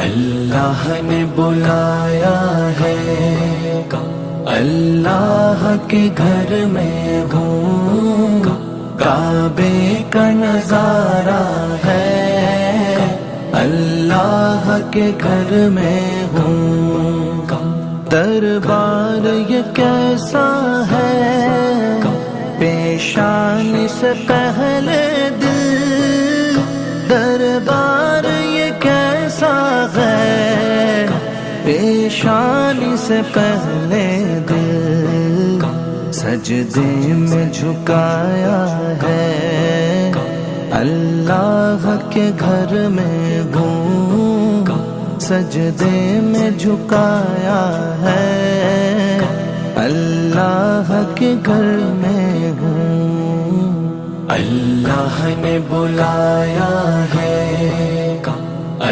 اللہ نے بلایا ہے، اللہ کے گھر میں ہوں، کعبے کا نظارہ ہے، اللہ کے گھر میں ہوں، دربار یہ کیسا ہے، پیشانی سے پہلے دل، دربار یہ کیسا ہے، پیشانی سے پہلے دل، سجدے میں جھکایا ہے، اللہ کے گھر میں ہوں، سجدے میں جھکایا ہے، اللہ کے گھر میں ہوں، اللہ نے بلایا ہے،